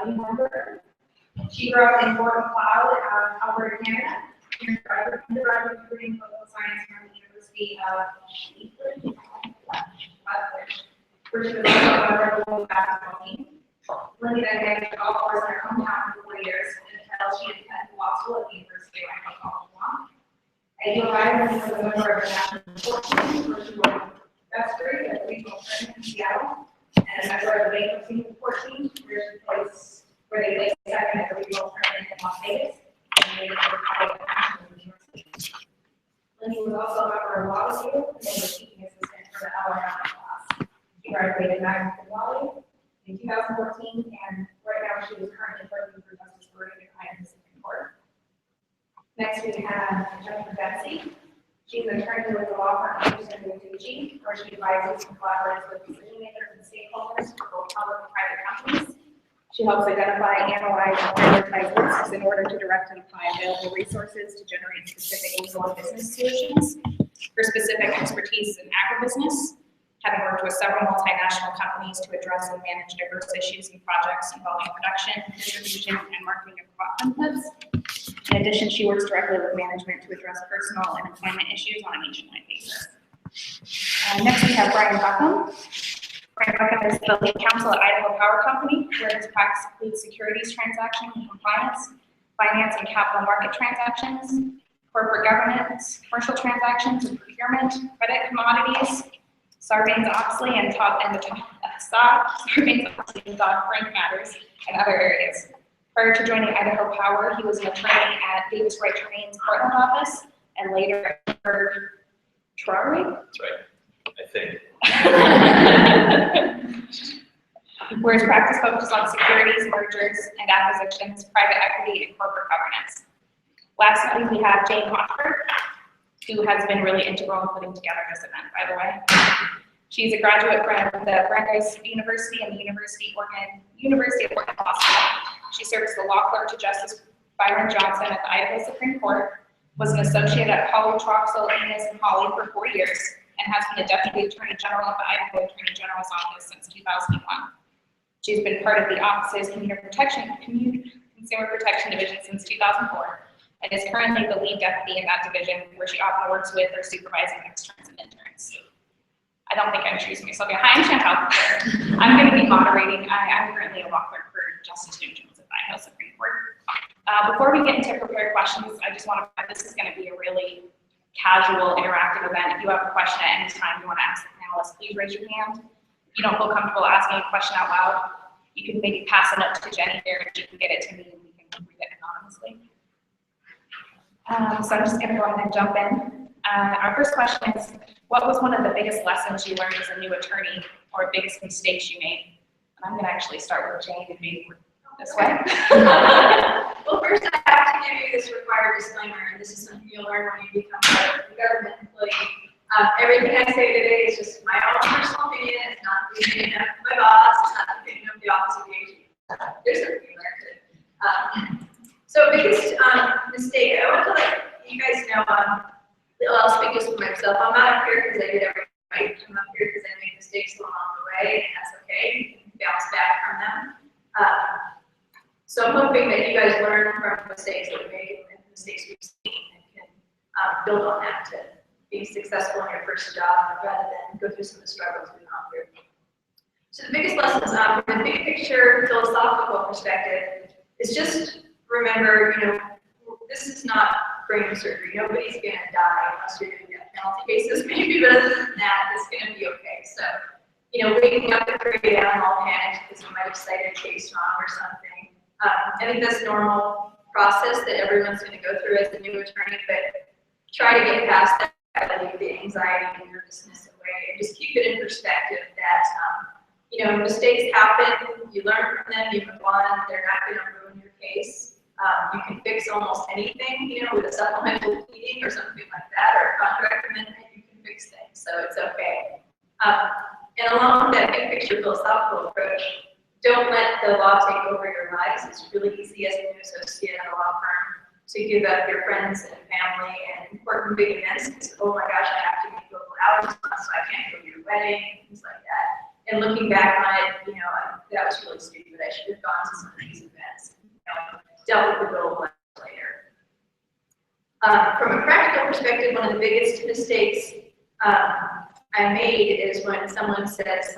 family member. She grew up in Fort McLeod, Alberta, Canada. She earned her undergraduate degree in political science from the University of Cleveland, where she was also a member of the local basketball team. Lindsay then managed a golf course in her hometown for 4 years until she attended law school at the University of Idaho College of Law. At U of I, Lindsay was a member of the national sport team, where she won best grade at the regional tournament in Seattle, and a member of the Baker team support team, where they placed second at the regional tournament in Las Vegas, and made it to the Colorado National University. Lindsay was also a member of law review, and they were teaching assistant for the LRM class. She graduated magna cum laude in 2014, and right now she is currently working for Justice Brewer in the Supreme Court. Next, we have Jennifer Dempsey. She's an attorney with the law firm Anderson & Tucci, where she advises and collaborates with decision makers and stakeholders for both public and private companies. She helps identify, analyze, and prioritize risks in order to direct and apply available resources to generate specific legal and business solutions. Her specific expertise is in agribusiness, having worked with several multinational companies to address and manage diverse issues and projects involving production, distribution, and marketing of crop inputs. In addition, she works directly with management to address personal and employment issues on a nationwide basis. Next, we have Brian Buckham. Brian Buckham is the lead counsel at Idaho Power Company, where his practice includes securities transactions and compliance, finance and capital market transactions, corporate governance, commercial transactions and procurement, credit commodities, Sarbanes-Oxley and Dodd-Frank matters, and other areas. Prior to joining Idaho Power, he was an attorney at Davis Wright Train's Portland office, and later at Trari. That's right, I think. Where his practice focuses on securities, mergers and acquisitions, private equity, and corporate governance. Lastly, we have Jane Hochberg, who has been really integral in putting together this event, by the way. She's a graduate from the Brandeis University and the University of Oregon Law School. She serves as the law clerk to Justice Byron Johnson at the Idaho Supreme Court, was an associate at Hawley, Troxell, Innes, and Hawley for 4 years, and has been a deputy attorney general at the Idaho Attorney General's office since 2001. She's been part of the office's Consumer Protection Division since 2004, and is currently the lead deputy in that division, where she often works with or supervising externs and interns. I don't think I'm introducing myself yet. Hi, I'm Chantal. I'm going to be moderating. I'm currently a law clerk for Justice Jim Jones at the Idaho Supreme Court. Before we get into prepared questions, I just want to point out this is going to be a really casual, interactive event. If you have a question at any time you want to ask the panelists, please raise your hand. If you don't feel comfortable asking a question out loud, you can maybe pass a note to Jenny here, and she can get it to me, and we can read it anonymously. So I'm just going to go ahead and jump in. Our first question is, what was one of the biggest lessons you learned as a new attorney, or biggest mistakes you made? And I'm going to actually start with Jane and maybe this way. Well, first I have to give you this required disclaimer, and this is something you'll learn when you become a government employee. Everything I say today is just my own personal opinion. It's not the opinion of my boss. It's not the opinion of the Office of the AG. There's something there too. So biggest mistake, I want to let you guys know, I'll speak just for myself. I'm not up here because I did everything right. I'm up here because I made mistakes along the way, and that's okay. You can bounce back from them. So I'm hoping that you guys learn from mistakes that we made and mistakes we've seen, and can build on that to be successful in your first job rather than go through some of the struggles we've gone through. So the biggest lessons from the big picture philosophical perspective is just remember, this is not brain surgery. Nobody's going to die unless you're doing death penalty cases. Maybe, but other than that, it's going to be okay. So, waking up at 3 a.m. all panicked because you might have cited a case wrong or something. I think that's a normal process that everyone's going to go through as a new attorney, but try to get past that, leave the anxiety and nervousness away, and just keep it in perspective that, mistakes happen, you learn from them, you move on, they're not going to ruin your case. You can fix almost anything, with a supplemental pleading or something like that, or a contract amendment, you can fix things, so it's okay. And along with that big picture philosophical approach, don't let the law take over your lives. It's really easy as a new associate at a law firm to give up your friends and family and important big events because, oh my gosh, I have to meet local hours, so I can't go to your wedding, things like that. And looking back on it, that was really stupid. I should have gone to some of these dealt with the bill of rights later. From a practical perspective, one of the biggest mistakes I made is when someone says,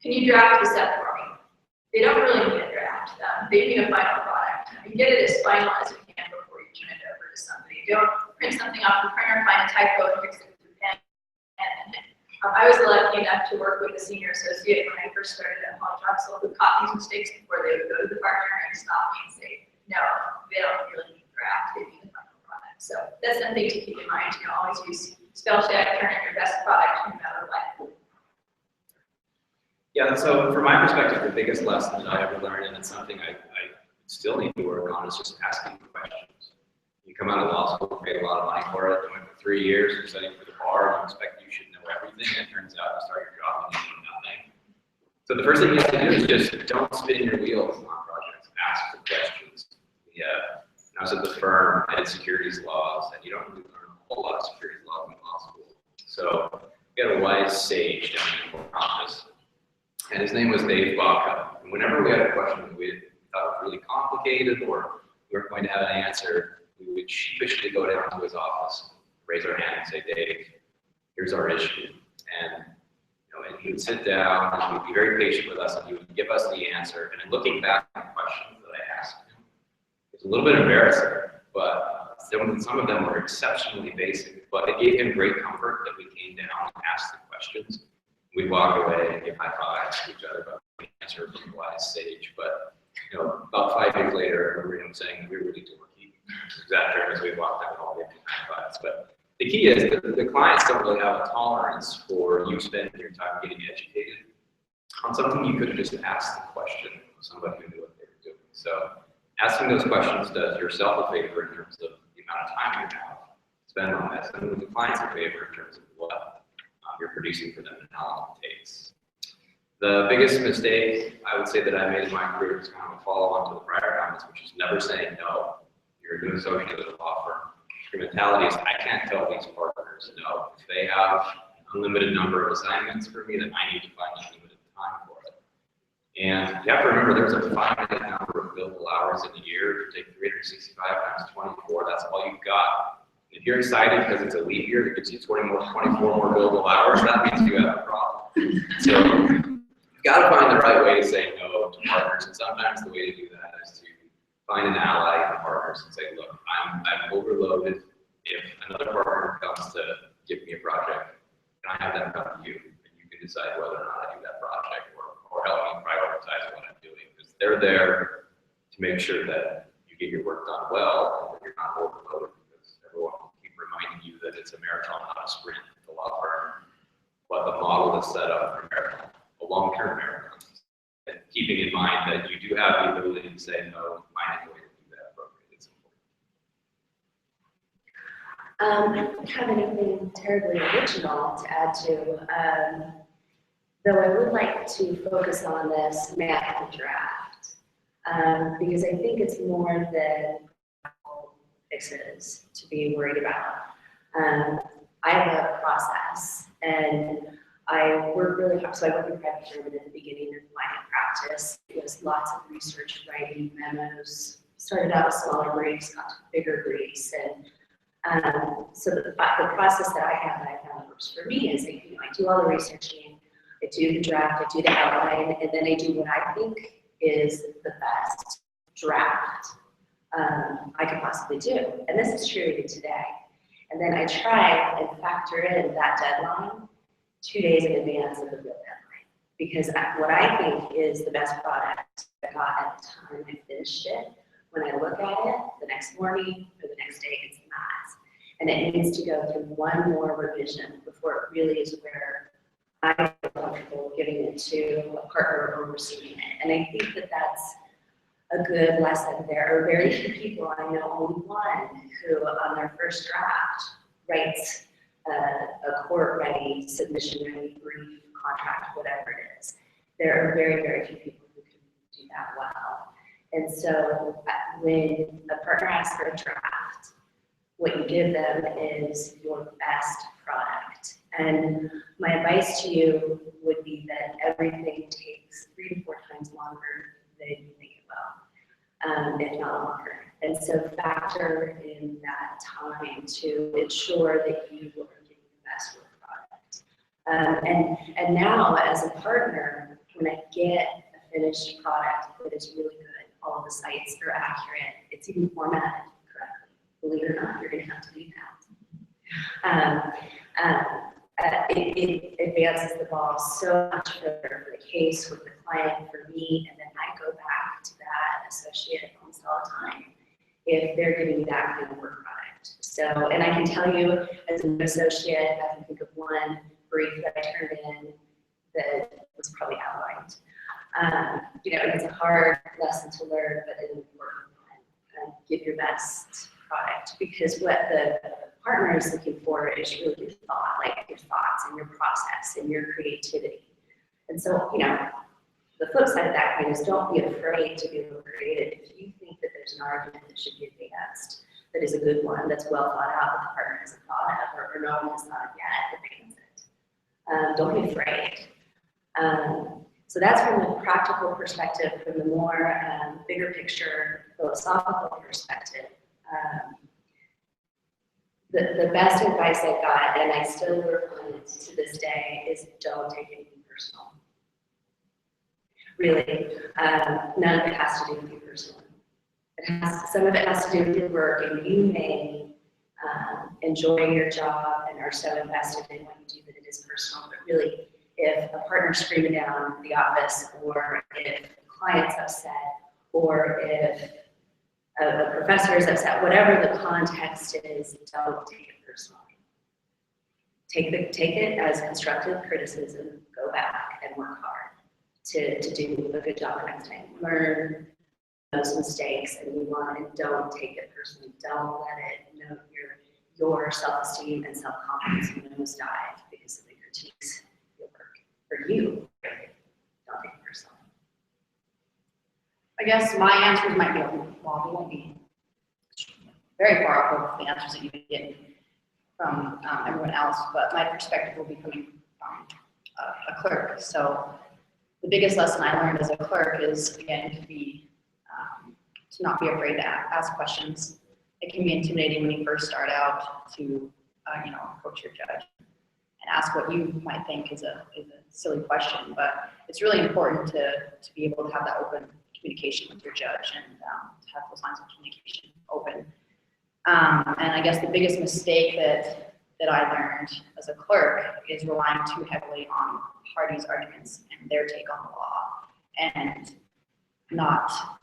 can you draft this up for me? They don't really need a draft. They need a final product. And get it as final as you can before you turn it over to somebody. Don't print something off the printer, find a typo, and fix it with your pen. I was lucky enough to work with a senior associate when I first started at Paul Drexel who caught these mistakes before they would go to the partner and stop me and say, no, they don't really need draft, they need a final product. So that's something to keep in mind. You know, always use spell check, turn in your best product no matter what. Yeah, so from my perspective, the biggest lesson that I ever learned, and it's something I still need to work on, is just asking questions. You come out of law school, pay a lot of money for it, went for 3 years, you're studying for the bar, and you expect you should know everything, and it turns out you start your job and you know nothing. So the first thing you have to do is just don't spin your wheels on projects, ask the questions. Yeah, I was at the firm, I did securities laws, and you don't really learn a whole lot of securities laws in law school. So we had a wise sage down in the office, and his name was Dave Baca. And whenever we had a question that we thought was really complicated or we weren't going to have an answer, we would sheepishly go down to his office, raise our hand and say, Dave, here's our issue. And, and he would sit down and he would be very patient with us and he would give us the answer. And in looking back at the questions that I asked him, it's a little bit embarrassing, but some of them were exceptionally basic, but it gave him great comfort that we came down and asked the questions. We'd walk away and give high fives to each other about the answer from the wise sage. But about 5 years later, I remember him saying we were really dorky. Exact term as we walked out all the high fives. But the key is that the clients don't really have a tolerance for you spending your time getting educated on something you could have just asked the question of somebody who knew what they were doing. So asking those questions does yourself a favor in terms of the amount of time you have spent on this, and the clients a favor in terms of what you're producing for them and how long it takes. The biggest mistake I would say that I made in my career is kind of a follow-on to the prior comments, which is never saying no. You're a new associate at a law firm. Your mentality is, I can't tell these partners no. If they have an unlimited number of assignments for me, then I need to find unlimited time for it. And you have to remember there's a finite number of billable hours in a year. If you take 365 times 24, that's all you've got. If you're excited because it's a leap year that gives you 24 more billable hours, that means you have a problem. So you've got to find the right way to say no to partners, and sometimes the way to do that is to find an ally in the partners and say, look, I'm overloaded. If another partner comes to give me a project, can I have them come to you? And you can decide whether or not I do that project or help me prioritize what I'm doing. Because they're there to make sure that you get your work done well and that you're not overloaded. Everyone will keep reminding you that it's a marathon, not a sprint at the law firm, but the model is set up for a marathon, a long-term marathon. And keeping in mind that you do have the ability to say no, find a way to do that appropriately. It's important. I don't have anything terribly original to add to, though I would like to focus on this math and draft, because I think it's more than fixes to be worried about. I have a process, and I work really hard. So I worked in private German at the beginning of my practice. It was lots of research, writing, memos. Started out with smaller briefs, got to bigger briefs, and so the process that I have that I found that works for me is I do all the researching, I do the draft, I do the outline, and then I do what I think is the best draft I could possibly do. And this is true even today. And then I try and factor in that deadline 2 days in advance of the real deadline. Because what I think is the best product I got at the time I finished it, when I look at it the next morning or the next day, it's not. And it needs to go through one more revision before it really is where I feel comfortable giving it to a partner overseeing it. And I think that that's a good lesson. There are very few people, I know only one, who on their first draft writes a court-ready, submission-ready brief, contract, whatever it is. There are very, very few people who can do that well. And so when a partner asks for a draft, what you give them is your best product. And my advice to you would be that everything takes 3 to 4 times longer than you think it will. if not longer. And so factor in that time to ensure that you are getting the best work product. And now as a partner, when I get a finished product that is really good, all of the sites are accurate, it's even formatted correctly. Believe it or not, you're going to have to do that. It advances the ball so much further for the case, with the client, for me, and then I go back to that associate almost all the time if they're giving me that kind of work product. So, and I can tell you, as an associate, I can think of one brief that I turned in that was probably outlined. You know, it's a hard lesson to learn, but an important one. Give your best product, because what the partner is looking for is really your thought, like your thoughts and your process and your creativity. And so, you know, the flip side of that coin is don't be afraid to be a little creative. If you think that there's an argument that should be advanced, that is a good one, that's well thought out, that the partner hasn't thought of, or no one has thought yet, advance it. Don't be afraid. So that's from the practical perspective. From the more bigger picture, philosophical perspective, the best advice I got, and I still work on it to this day, is don't take anything personal. Really, none of it has to do with you personally. Some of it has to do with your work, and you may enjoy your job and are so invested in what you do that it is personal, but really, if a partner's screaming down the office, or if the client's upset, or if a professor is upset, whatever the context is, don't take it personally. Take it as constructive criticism, go back and work hard to do a good job next time. Learn those mistakes and move on, and don't take it personally. Don't let it know your self-esteem and self-confidence nosedive because of the critiques your work for you. Don't take it personally. I guess my answers might be, well, they won't be very far off of the answers that you've been getting from everyone else, but my perspective will be coming from a clerk. So the biggest lesson I learned as a clerk is, again, to not be afraid to ask questions. It can be intimidating when you first start out to, approach your judge and ask what you might think is a silly question, but it's really important to be able to have that open communication with your judge and to have those lines of communication open. And I guess the biggest mistake that I learned as a clerk is relying too heavily on parties' arguments and their take on the law, and not,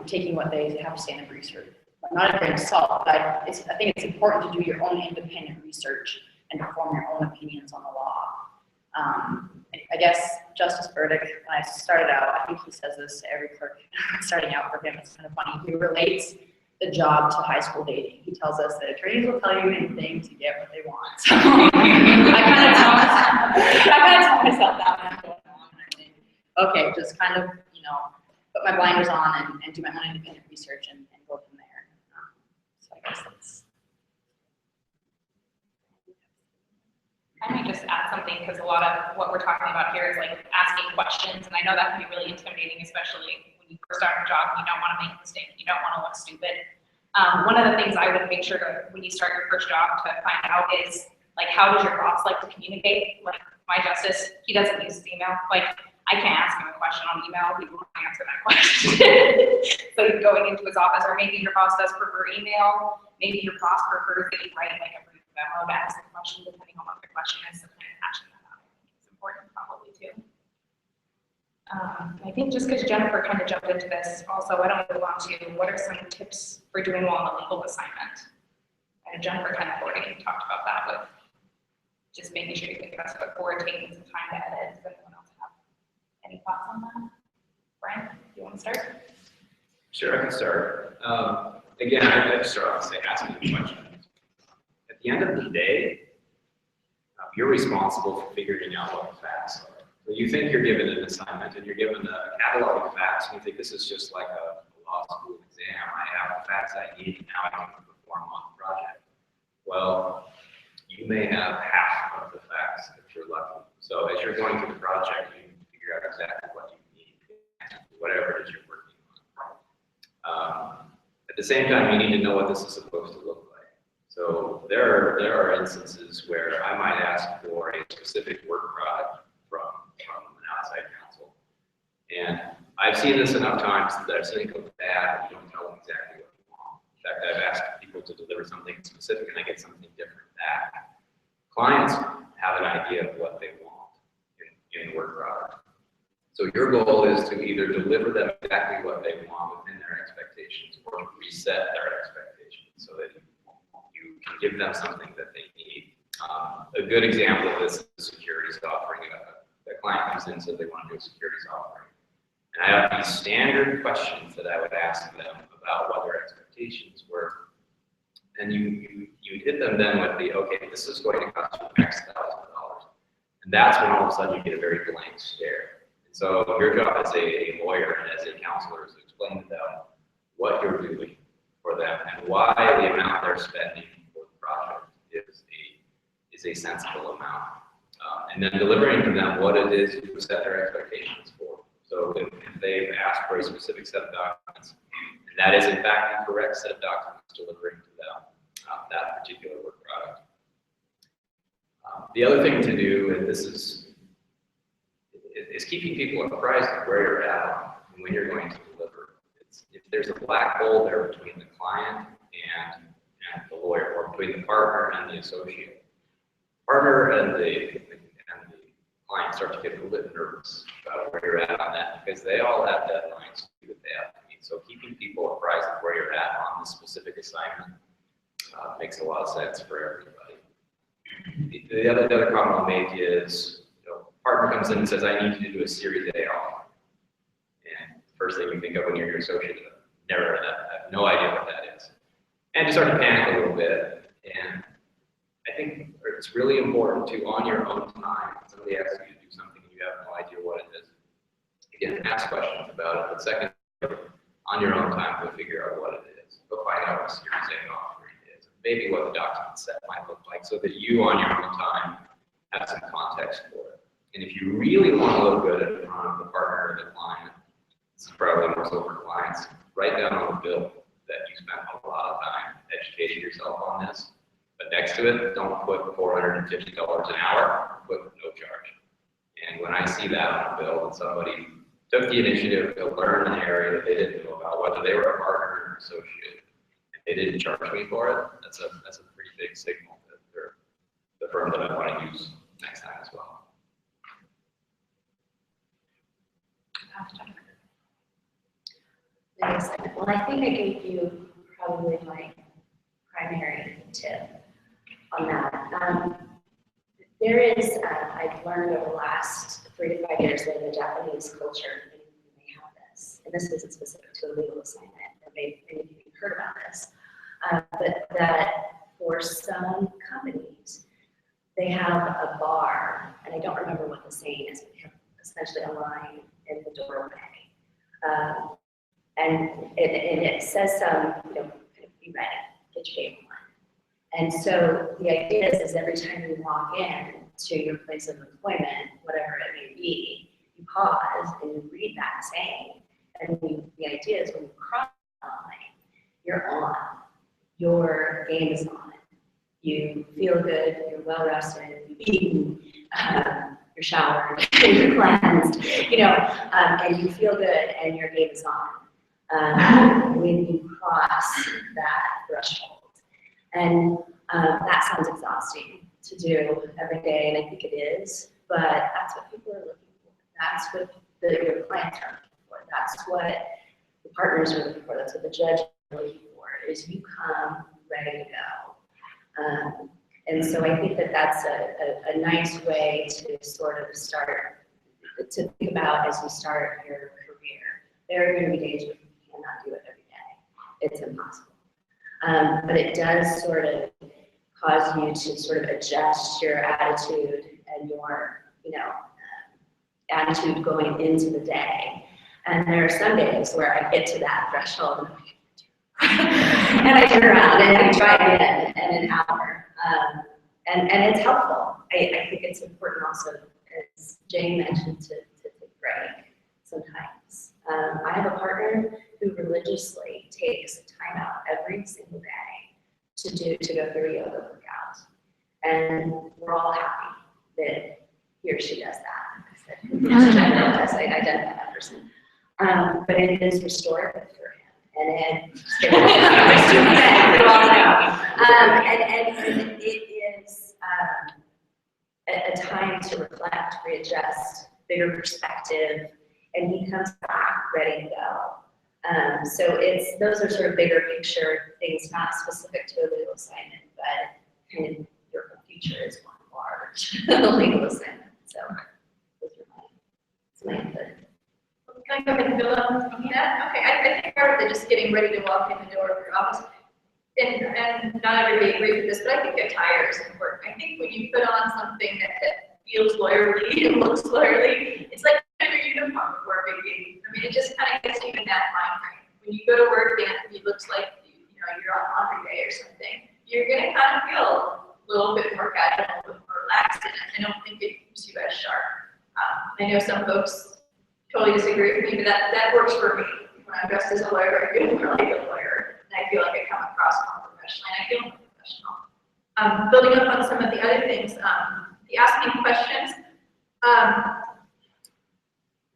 taking what they have to say in the research. Not a grain of salt, but I think it's important to do your own independent research and to form your own opinions on the law. I guess Justice Burdick, when I started out, I think he says this to every clerk starting out for him. It's kind of funny. He relates the job to high school dating. He tells us that attorneys will tell you anything to get what they want. So I kind of tell myself that when I'm going on, and I think, okay, just kind of, put my blinders on and do my own independent research and go from there. So I guess that's. I might just add something, because a lot of what we're talking about here is like asking questions, and I know that can be really intimidating, especially when you first start a job and you don't want to make a mistake, you don't want to look stupid. One of the things I would make sure to, when you start your first job, to find out is, like, how does your boss like to communicate? Like, my justice, he doesn't use his email. Like, I can't ask him a question on email, he won't answer that question. So he's going into his office, or maybe your boss does prefer email, maybe your boss prefers that you write like a brief memo to ask the question, depending on what the question is, so kind of hashing that out. It's important probably too. I think just because Jennifer kind of jumped into this, also I don't move on to what are some tips for doing well on a legal assignment. And Jennifer kind of already talked about that with just making sure you think about foot forward, taking some time to edit. Does anyone else have any thoughts on that? Brian, do you want to start? Sure, I can start. Again, I'd just start off and say asking the questions. At the end of the day, you're responsible for figuring out what the facts are. So you think you're given an assignment and you're given a catalog of facts, and you think this is just like a law school exam. I have the facts I need, and now I can perform on the project. Well, you may have half of the facts if you're lucky. So as you're going through the project, you can figure out exactly what you need, whatever the same time, you need to know what this is supposed to look like. So there are instances where I might ask for a specific work product from an outside counsel. And I've seen this enough times that I've seen it go bad, you don't tell them exactly what you want. In fact, I've asked people to deliver something specific and I get something different back. Clients have an idea of what they want in work product. So your goal is to either deliver them exactly what they want within their expectations or reset their expectations so that you can give them something that they need. A good example of this is the securities offering. The client comes in and says they want to do a securities offering. And I have these standard questions that I would ask them about what their expectations were. And you hit them then with the, okay, this is going to cost you X $1,000. And that's when all of a sudden you get a very blank stare. And so your job as a lawyer and as a counselor is to explain to them what you're doing for them and why the amount they're spending for the project is a sensible amount. And then delivering to them what it is you set their expectations for. So if they've asked for a specific set of documents, and that is in fact the correct set of documents, delivering to them that particular work product. The other thing to do, and this is keeping people apprised of where you're at and when you're going to deliver. If there's a black hole there between the client and the lawyer, or between the partner and the associate, partner and the client start to get a little bit nervous about where you're at on that because they all have deadlines to do what they have to meet. So keeping people apprised of where you're at on the specific assignment makes a lot of sense for everybody. The other comment I'll make is, partner comes in and says, I need you to do a Series A offer. And first thing you think of when you're your associate, never heard of that. I have no idea what that is. And you start to panic a little bit. And I think it's really important to, on your own time, somebody asks you to do something and you have no idea what it is. Again, ask questions about it. But second, on your own time, go figure out what it is. Go find out what a Series A offering is. Maybe what the document set might look like so that you, on your own time, have some context for it. And if you really want to look good in front of the partner or the client, this is probably more so for clients, write down on the bill that you spent a lot of time educating yourself on this. But next to it, don't put $450 an hour, put no charge. And when I see that on a bill that somebody took the initiative to learn an area that they didn't know about, whether they were a partner or an associate, and they didn't charge me for it, that's a pretty big signal that they're the firm that I want to use next time as well. Nice. Well, I think I gave you probably my primary tip on that. There is, I've learned over the last 3 to 5 years that in the Japanese culture, they have this, and this isn't specific to a legal assignment, or maybe you've heard about this, but that for some companies, they have a bar, and I don't remember what the saying is, but they have essentially a line in the doorway. And it says be ready, get your game on. And so the idea is every time you walk in to your place of employment, whatever it may be, you pause and you read that saying. And the idea is when you cross the line, you're on. Your game is on. You feel good, you're well rested, you've eaten, you're showered, you're cleansed, and you feel good and your game is on when you cross that threshold. And that sounds exhausting to do every day, and I think it is, but that's what people are looking for. That's what your clients are looking for. That's what the partners are looking for. That's what the judge is looking for, is you come ready to go. And so I think that that's a nice way to sort of start to think about as you start your career. There are going to be days where you cannot do it every day. It's impossible. But it does sort of cause you to sort of adjust your attitude and your, attitude going into the day. And there are some days where I get to that threshold and I turn around and I try again in an hour. And it's helpful. I think it's important also, as Jane mentioned, to take a break. sometimes. I have a partner who religiously takes time out every single day to go through a yoga workout. And we're all happy that he or she does that. I identify that person. But it is restorative for him. And and it is a time to reflect, readjust, bigger perspective, and he comes back ready to go. So those are sort of bigger picture things, not specific to a legal assignment, but kind of your future is one large legal assignment. So those are my input. Can I go ahead and build on that? Okay, I think part of it just getting ready to walk in the door of your office, and not everybody agrees with this, but I think attire is important. I think when you put on something that feels lawyerly and looks lawyerly, it's like your uniform before a big meeting. I mean, it just kind of gets you in that mind frame. When you go to work and it looks like you're on laundry day or something, you're going to kind of feel a little bit more casual, a little more relaxed, and I don't think it keeps you as sharp. I know some folks totally disagree with me, but that works for me. When I'm dressed as a lawyer, I feel more like a lawyer, and I feel like I come across more professionally, and I feel more professional. Building up on some of the other things, the asking questions.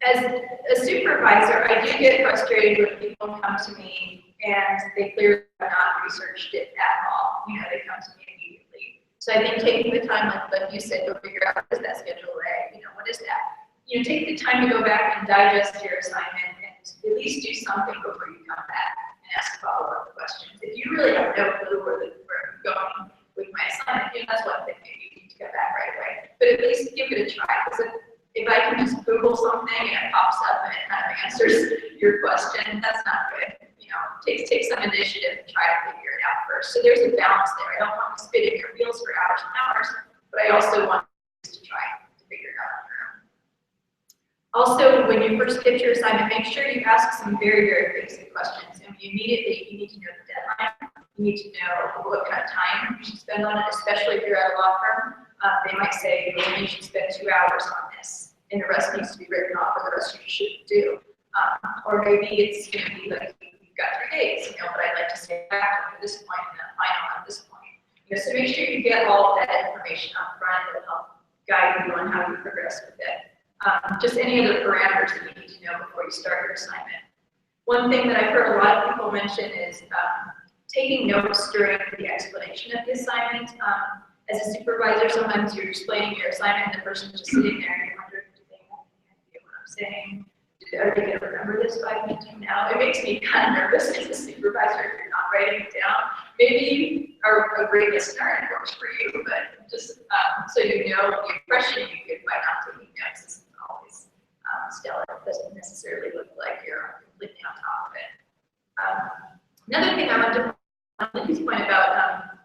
As a supervisor, I do get frustrated when people come to me and they clearly have not researched it at all. They come to me immediately. So I think taking the time, like you said, to figure out what is that Schedule A, what is that? Take the time to go back and digest your assignment and at least do something before you come back and ask follow-up questions. If you really have no clue where I'm going with my assignment, that's one thing maybe you need to go back right away. But at least give it a try, because if I can just Google something and it pops up and it kind of answers your question, that's not good. Take some initiative and try to figure it out first. So there's a balance there. I don't want to spit in your wheels for hours and hours, but I also want to try to figure it out on your own. Also, when you first get your assignment, make sure you ask some very, very basic questions. And immediately, you need to know the deadline. You need to know what kind of time you should spend on it, especially if you're at a law firm. They might say, you should spend 2 hours on this, and the rest needs to be written off, or the rest you should do. Or maybe it's going to be like, you've got 3 days, but I'd like to stay back at this point and then final at this point. So make sure you get all of that information up front that will help guide you on how you progress with it. Just any other parameters that you need to know before you start your assignment. One thing that I've heard a lot of people mention is taking notes during the explanation of the assignment. As a supervisor, sometimes you're explaining your assignment and the person's just sitting there and you wonder, do they have any idea what I'm saying? Are they going to remember this 5 minutes from now? It makes me kind of nervous as a supervisor if you're not writing it down. Maybe you are a great listener and it works for you, but just so you know the impression you get by not taking notes isn't always stellar. It doesn't necessarily look like you're completely on top of it. Another thing I want to Lindsay's point about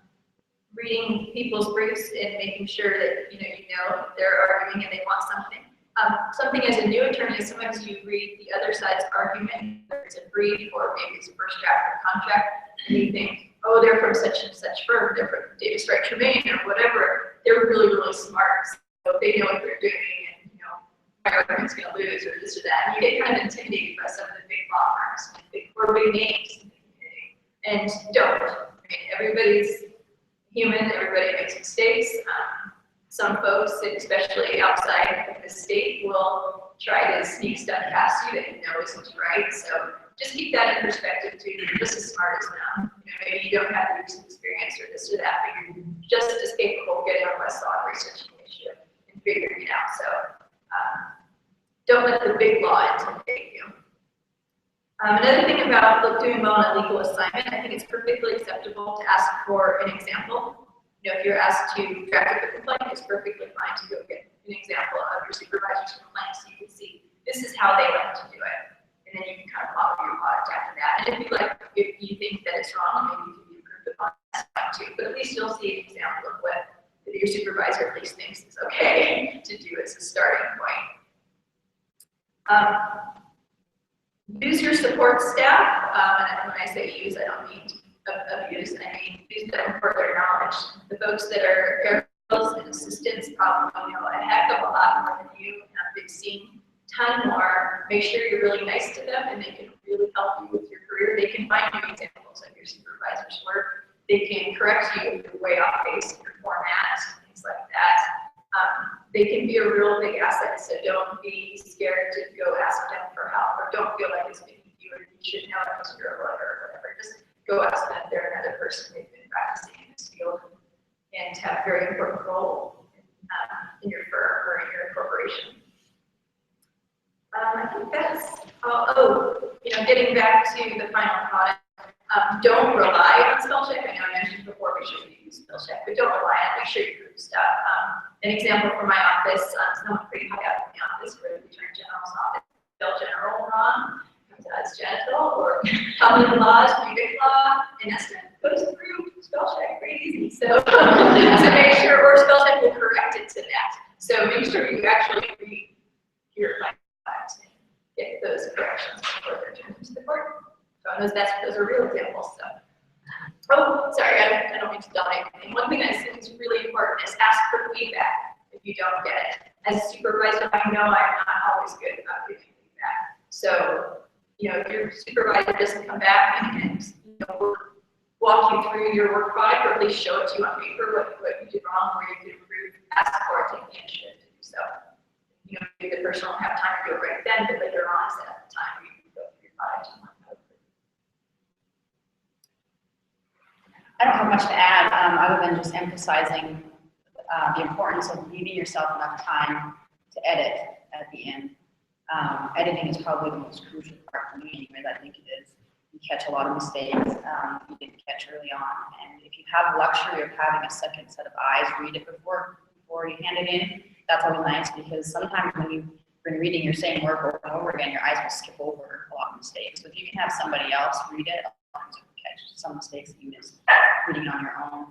reading people's briefs and making sure that they're arguing and they want something. Something as a new attorney, sometimes you read the other side's argument, whether it's a brief or maybe it's a first draft of contract, and you think, oh, they're from such and such firm, they're from Davis Wright Tremaine or whatever. They're really, really smart, so they know what they're doing, and my argument's going to lose or this or that. And you get kind of intimidated by some of the big law firms, big names in the community, and don't. I mean, everybody's human, everybody makes mistakes. Some folks, especially outside of the state, will try to sneak stuff past you that isn't right. So just keep that in perspective too. You're just as smart as them. Maybe you don't have the recent experience or this or that, but you're just as capable of getting on Westlaw and researching the issue and figuring it out. So don't let the big law intimidate you. Another thing about doing well on a legal assignment, I think it's perfectly acceptable to ask for an example. If you're asked to draft up a complaint, it's perfectly fine to go get an example of your supervisor's complaint so you can see this is how they like to do it. And then you can kind of model your product after that. And if you think that it's wrong, maybe you can be improved upon that too. But at least you'll see an example of what your supervisor at least thinks is okay to do as a starting point. Use your support staff. And when I say use, I don't mean abuse. I mean use them for their knowledge. The folks that are paralegals and assistants probably know a heck of a lot more than you, and they've seen ton more. Make sure you're really nice to them and they can really help you with your career. They can find you examples of your supervisor's work. They can correct you if you're way off base in your format, things like that. They can be a real big asset, so don't be scared to go ask them for help, or don't feel like it's making you, or you should know it because you're a lawyer or whatever. Just go ask them. They're another person they've been practicing in this field and have a very important role in your firm or in your corporation. I think that's, getting back to the final product, don't rely on spell check. I know I mentioned before we should use spell check, but don't rely on it. Make sure you prove stuff. An example from my office, someone pretty high up in the office where the Attorney General's office spell general wrong, comes out as genital, or common laws, pubic law, and that's going to put us through spell check pretty easy. So to make sure, or spell check will correct it to that. So make sure you actually read your files and get those corrections before they're turned into the court. So those are real examples. So. Oh, sorry, I don't mean to dominate anything. One thing that is really important is ask for feedback if you don't get it. As a supervisor, I know I'm not always good about giving feedback. So, if your supervisor doesn't come back and walk you through your work product, or at least show it to you on paper, what you did wrong, where you could improve, ask for it, take the initiative to do so. Maybe the person won't have time to do it right then, but later on, instead of the time, you can go through your product. I don't have much to add, other than just emphasizing the importance of leaving yourself enough time to edit at the end. Editing is probably the most crucial part for me, anyways. I think it is. You catch a lot of mistakes you didn't catch early on, and if you have the luxury of having a second set of eyes read it before you hand it in, that's always nice, because sometimes when you've been reading your same work over and over again, your eyes will skip over a lot of mistakes. So if you can have somebody else read it, catch some mistakes that you missed reading on your own,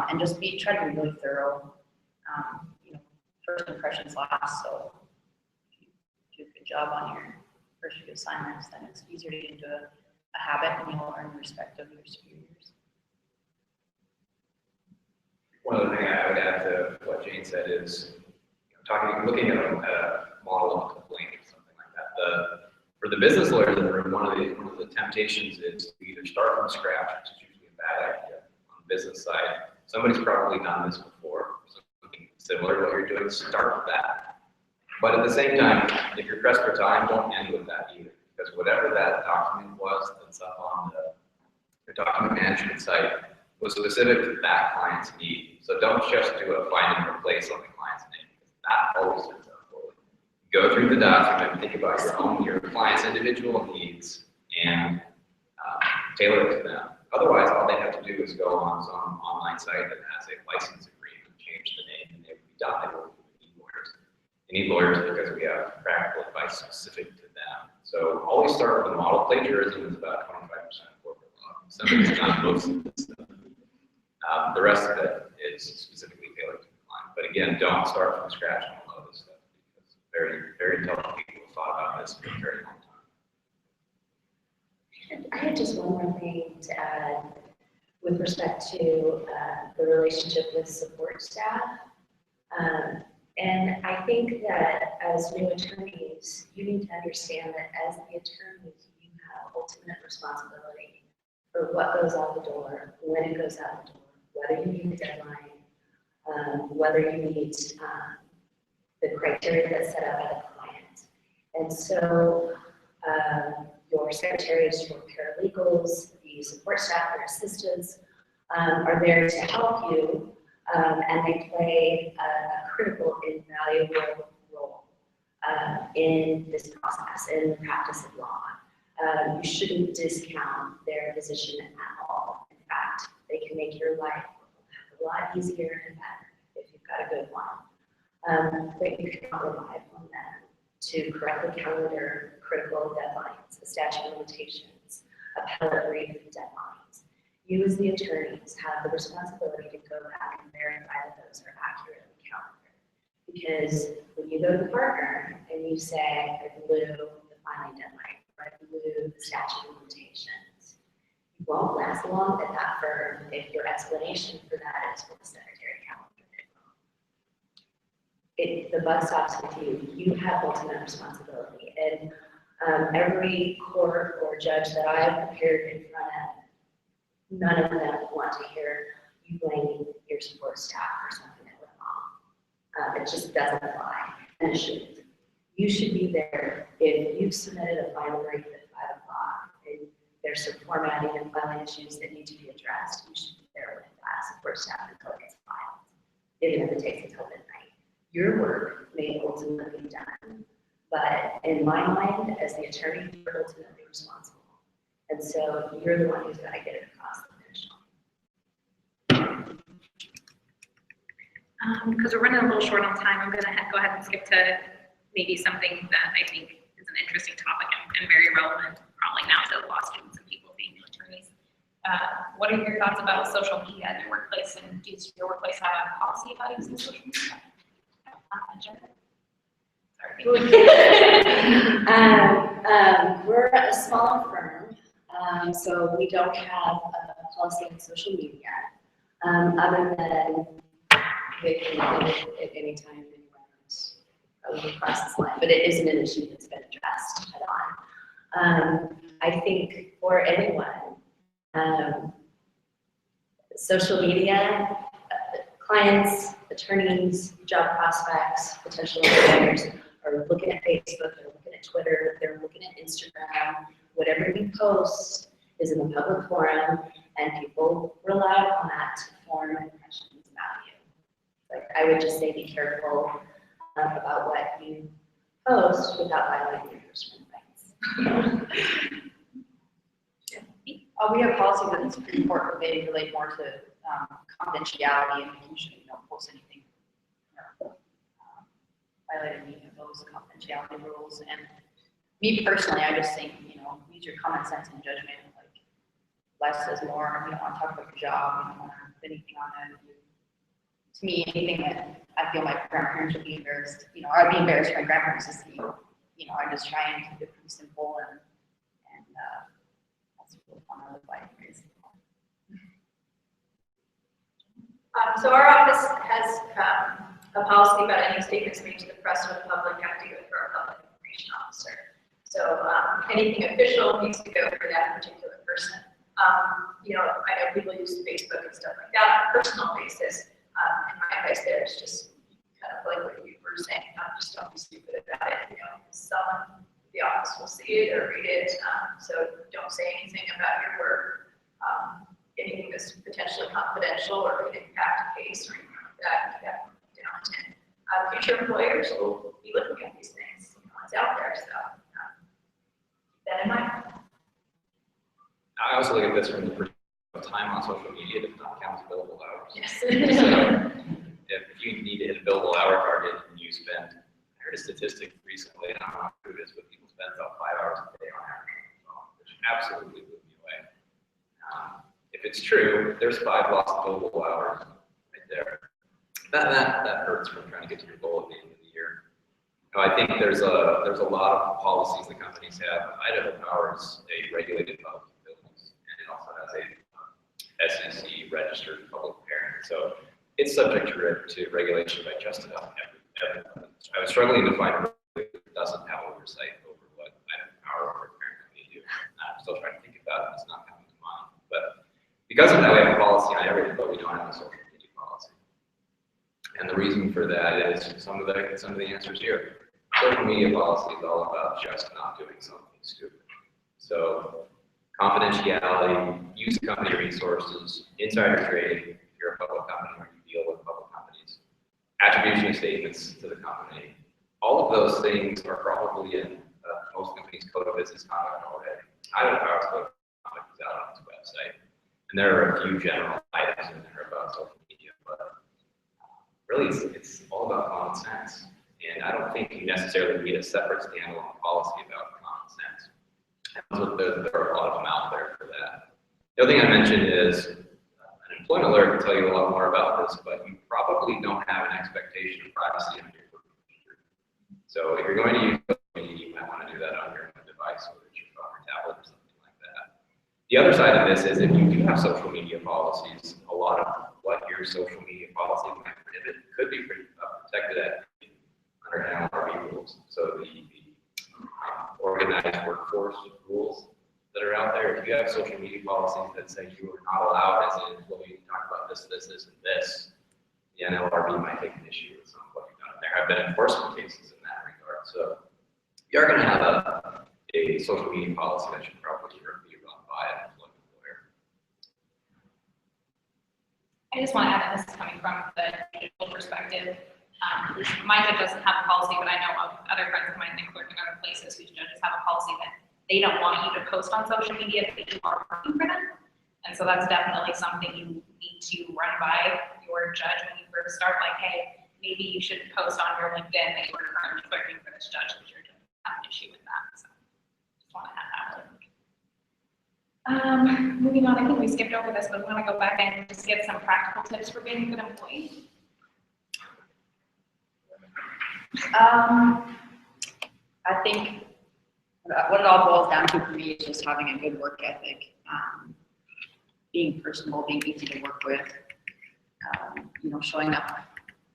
and just try to be really thorough. First impressions last, so if you do a good job on your first few assignments, then it's easier to get into a habit, and you'll earn the respect of your superiors. One other thing I would add to what Jane said is, looking at a model of a complaint or something like that. For the business lawyers in the room, one of the temptations is to either start from scratch, which is usually a bad idea on the business side. Somebody's probably done this before, something similar to what you're doing. Start with that. But at the same time, if you're pressed for time, don't end with that either, because whatever that document was that's up on the document management site was specific to that client's need. So don't just do a find and replace on the client's name, because that always turns out poorly. Go through the document, think about your client's individual needs, and tailor it to them. Otherwise, all they have to do is go on some online site that has a license agreement, change the name, and they would be done. They don't need lawyers. They need lawyers because we have practical advice specific to them. So always start with a model. Plagiarism is about 25% of corporate law. Somebody's done most of this stuff. The rest of it is specifically tailored to the client. But again, don't start from scratch on a lot of this stuff, because very, very intelligent people have thought about this for a very long time. I had just one more thing to add with respect to the relationship with support staff. And I think that as new attorneys, you need to understand that as the attorneys, you have ultimate responsibility for what goes out the door, when it goes out the door, whether you meet the deadline, whether you meet the criteria that's set up by the client. And so your secretaries, your paralegals, the support staff, your assistants are there to help you, and they play a critical, invaluable role in this process, in the practice of law. You shouldn't discount their position at all. In fact, they can make your life a lot easier and better if you've got a good one. But you cannot rely on them to correctly calendar critical deadlines, the statute of limitations, appellate brief deadlines. You as the attorneys have the responsibility to go back and verify that those are accurately calendared. Because when you go to the partner and you say, I blew the filing deadline, or I blew the statute of limitations, you won't last long at that firm if your explanation for that is what the secretary calendared it wrong. the buck stops with you. You have ultimate responsibility. And every court or judge that I've appeared in front of, none of them want to hear you blaming your support staff for something that went wrong. It just doesn't fly, and it shouldn't. You should be there if you've submitted a final brief at 5 o'clock and there's some formatting and filing issues that need to be addressed. You should be there with that support staff until it gets filed, even if it takes until midnight. Your work may ultimately be done, but in my mind, as the attorney, you're ultimately responsible. And so you're the one who's got to get it across the finish line. Because we're running a little short on time, I'm gonna go ahead and skip to maybe something that I think is an interesting topic and very relevant probably now to law students and people being new attorneys. What are your thoughts about social media in your workplace, and does your workplace have a policy about using social media? We're a smaller firm, so we don't have a policy on social media, other than they can do it at any time, anywhere else, probably across this line, but it isn't an issue that's been addressed head on. I think for anyone, social media, clients, attorneys, job prospects, potential employers are looking at Facebook, they're looking at Twitter, they're looking at Instagram. Whatever we post is in the public forum, and people rely on that to form impressions about you. Like, I would just say be careful about what you post without violating your personal rights. We have policies in the Supreme Court where they relate more to confidentiality, and you shouldn't, post anything violating any of those confidentiality rules. And me personally, I just think, use your common sense and judgment. Like, less is more. You don't want to talk about your job. You don't want to put anything on it. To me, anything that I feel my grandparents would be embarrassed, or I'd be embarrassed for my grandparents to see. I just try and keep it pretty simple, and that's really fun. I live by it. So our office has a policy about any statements made to the press or the public have to go through our public information officer. So anything official needs to go for that particular person. I know people use Facebook and stuff like that on a personal basis. And my advice there is just kind of like what you were saying, just don't be stupid about it. Someone in the office will see it or read it. So don't say anything about your work. Anything that's potentially confidential or could impact a case or anything like that, keep that down. And future employers will be looking at these things. It's out there, so keep that in mind. I also look at this from the perspective of time on social media does not count as billable hours. Yes. So if you need to hit a billable hour target and you spend, I heard a statistic recently, and I don't know who it is, but people spend about 5 hours a day on average, which absolutely blew me away. If it's true, there's 5 lost billable hours right there. That hurts from trying to get to your goal at the end of the year. I think there's a lot of policies the companies have. Idaho Power is a regulated public business, and it also has a SEC registered public parent. So it's subject to regulation by just about everyone. I was struggling to find a regulator that doesn't have oversight over what Idaho Power or a parent company do. I'm still trying to think about it. It's not coming to mind. But because of that, we have a policy on everything, but we don't have a social media policy. And the reason for that is some of the answers here. Social media policy is all about just not doing something stupid. So confidentiality, use of company resources, insider trading, if you're a public company or you deal with public companies, attribution of statements to the company. All of those things are probably in most companies' code of business conduct already. Idaho Power's code of conduct is out on its website. And there are a few general items in there about social media, but really it's all about common sense. And I don't think you necessarily need a separate standalone policy about common sense. There are a lot of them out there for that. The other thing I mentioned is an employment lawyer can tell you a lot more about this, but you probably don't have an expectation of privacy on your computer. So if you're going to use social media, you might want to do that on your device, whether it's your phone or tablet or something like that. The other side of this is if you do have social media policies, a lot of what your social media policy might prohibit could be protected at rules. So the organized workforce rules that are out there, if you have social media policies that say you are not allowed as an employee to talk about this, this, this, and this, the NLRB might take an issue with some of what you've done. There have been enforcement cases in that regard. So you're going to have a social media policy that should probably be run by an employer. I just want to add that this is coming from the digital perspective. My judge doesn't have a policy, but I know of other friends of mine that work in other places whose judges have a policy that they don't want you to post on social media if you are working for them. And so that's definitely something you need to run by your judge when you first start, like, hey, maybe you shouldn't post on your LinkedIn that you are currently clerking for this judge because you're going to have an issue with that. So just want to add that. Moving on, I think we skipped over this, but we want to go back and just get some practical tips for being a good employee. I think what it all boils down to for me is just having a good work ethic, being personable, being easy to work with, you know, showing up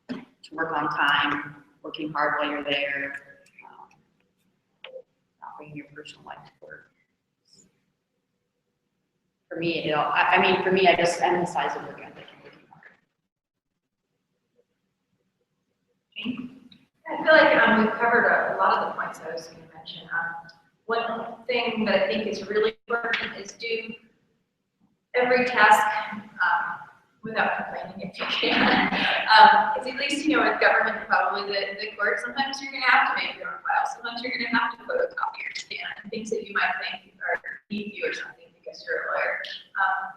to work on time, working hard while you're there, not bringing your personal life to work. For me, for me, I just emphasize the work ethic and working hard. I feel like we've covered a lot of the points I was going to mention. One thing that I think is really important is do every task without complaining if you can. Because at least, you know, with government, probably the court, sometimes you're going to have to make your own file. Sometimes you're going to have to photocopy or scan things that you might think are need you or something because you're a lawyer.